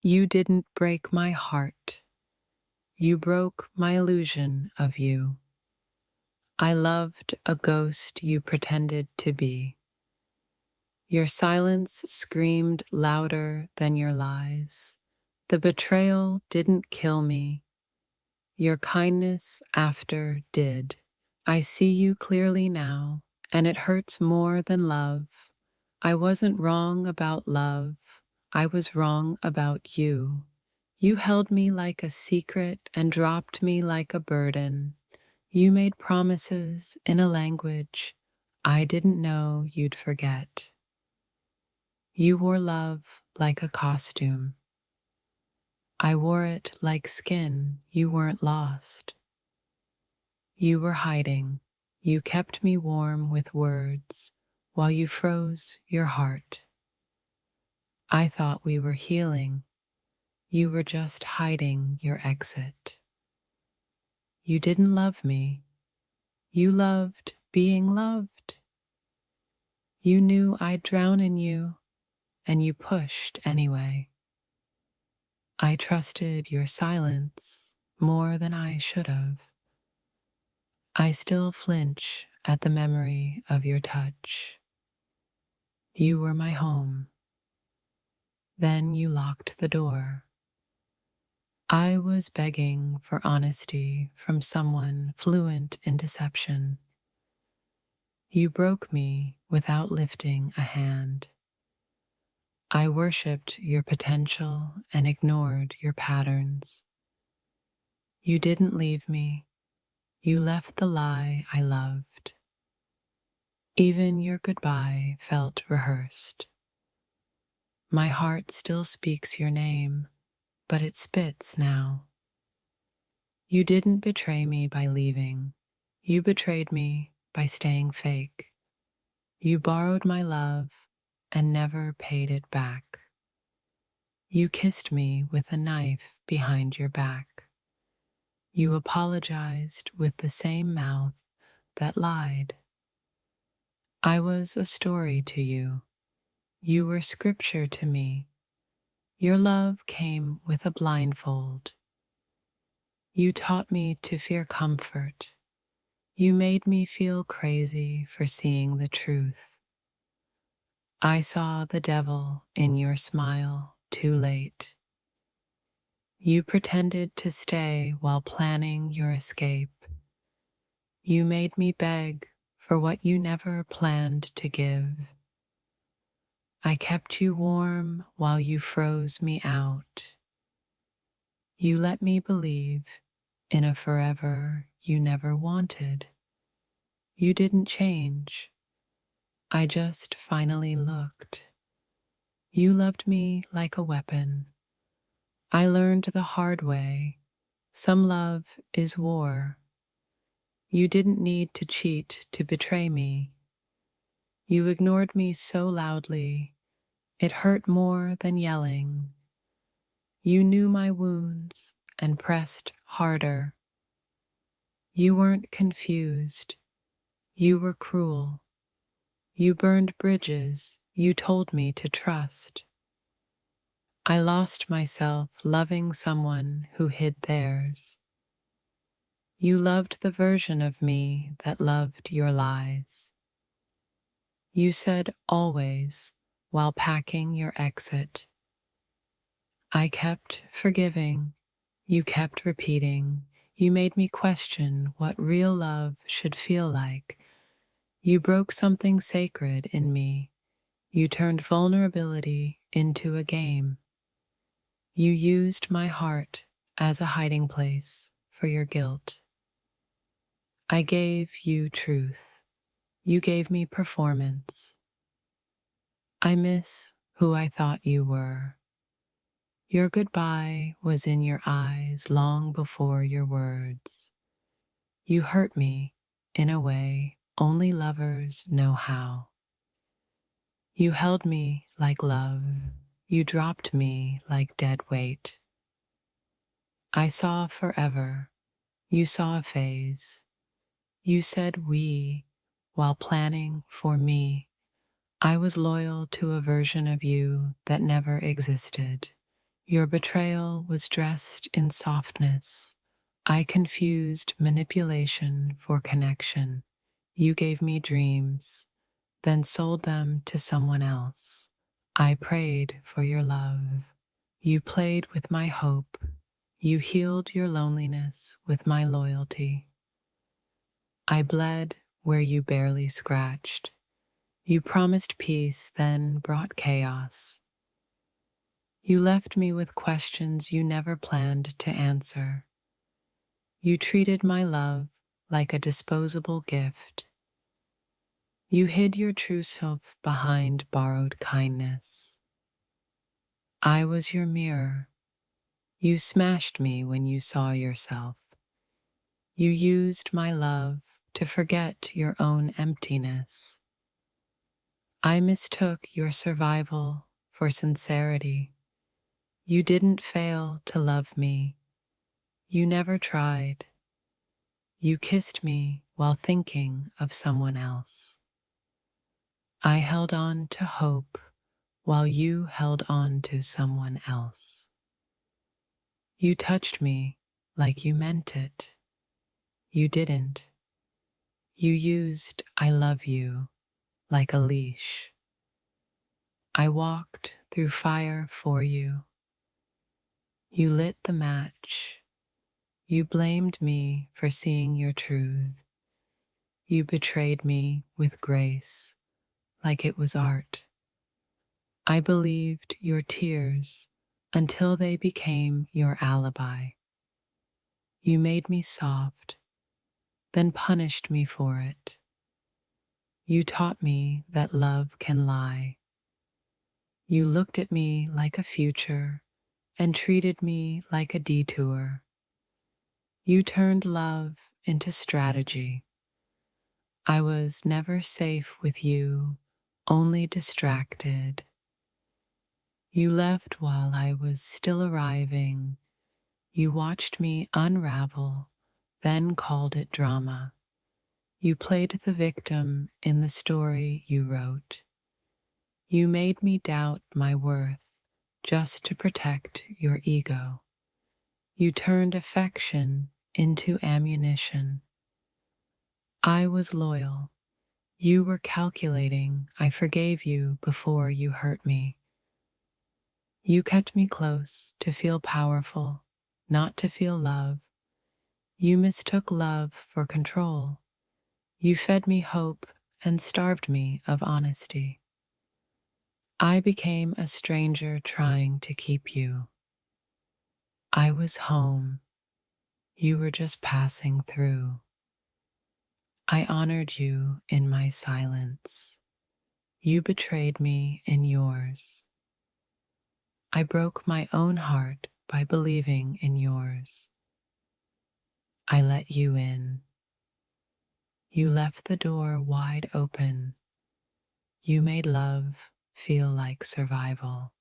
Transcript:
You didn't break my heart. You broke my illusion of you. I loved a ghost you pretended to be. Your silence screamed louder than your lies. The betrayal didn't kill me. Your kindness after did. I see you clearly now, and it hurts more than love. I wasn't wrong about love. I was wrong about you. You held me like a secret and dropped me like a burden. You made promises in a language I didn't know you'd forget. You wore love like a costume. I wore it like skin. You weren't lost. You were hiding. You kept me warm with words while you froze your heart. I thought we were healing. You were just hiding your exit. You didn't love me. You loved being loved. You knew I'd drown in you, and you pushed anyway. I trusted your silence more than I should have. I still flinch at the memory of your touch. You were my home. Then you locked the door. I was begging for honesty from someone fluent in deception. You broke me without lifting a hand. I worshipped your potential and ignored your patterns. You didn't leave me. You left the lie I loved. Even your goodbye felt rehearsed. My heart still speaks your name, but it spits now. You didn't betray me by leaving. You betrayed me by staying fake. You borrowed my love and never paid it back. You kissed me with a knife behind your back. You apologized with the same mouth that lied. I was a story to you. You were scripture to me. Your love came with a blindfold. You taught me to fear comfort. You made me feel crazy for seeing the truth. I saw the devil in your smile too late. You pretended to stay while planning your escape. You made me beg for what you never planned to give. I kept you warm while you froze me out. You let me believe in a forever you never wanted. You didn't change. I just finally looked. You loved me like a weapon. I learned the hard way. Some love is war. You didn't need to cheat to betray me. You ignored me so loudly, it hurt more than yelling. You knew my wounds and pressed harder. You weren't confused. You were cruel. You burned bridges you told me to trust. I lost myself loving someone who hid theirs. You loved the version of me that loved your lies. You said always while packing your exit. I kept forgiving. You kept repeating. You made me question what real love should feel like. You broke something sacred in me. You turned vulnerability into a game. You used my heart as a hiding place for your guilt. I gave you truth. You gave me performance. I miss who I thought you were. Your goodbye was in your eyes long before your words. You hurt me in a way only lovers know how. You held me like love. You dropped me like dead weight. I saw forever. You saw a phase. You said we while planning for me. I was loyal to a version of you that never existed. Your betrayal was dressed in softness. I confused manipulation for connection. You gave me dreams, then sold them to someone else. I prayed for your love. You played with my hope. You healed your loneliness with my loyalty. I bled where you barely scratched. You promised peace, then brought chaos. You left me with questions you never planned to answer. You treated my love like a disposable gift. You hid your true self behind borrowed kindness. I was your mirror. You smashed me when you saw yourself. You used my love to forget your own emptiness. I mistook your survival for sincerity. You didn't fail to love me. You never tried. You kissed me while thinking of someone else. I held on to hope while you held on to someone else. You touched me like you meant it. You didn't. You used "I love you" like a leash. I walked through fire for you. You lit the match. You blamed me for seeing your truth. You betrayed me with grace, like it was art. I believed your tears until they became your alibi. You made me soft, then punished me for it. You taught me that love can lie. You looked at me like a future and treated me like a detour. You turned love into strategy. I was never safe with you, only distracted. You left while I was still arriving. You watched me unravel, then called it drama. You played the victim in the story you wrote. You made me doubt my worth just to protect your ego. You turned affection into ammunition. I was loyal. You were calculating. I forgave you before you hurt me. You kept me close to feel powerful, not to feel love. You mistook love for control. You fed me hope and starved me of honesty. I became a stranger trying to keep you. I was home. You were just passing through. I honored you in my silence. You betrayed me in yours. I broke my own heart by believing in yours. I let you in. You left the door wide open. You made love feel like survival.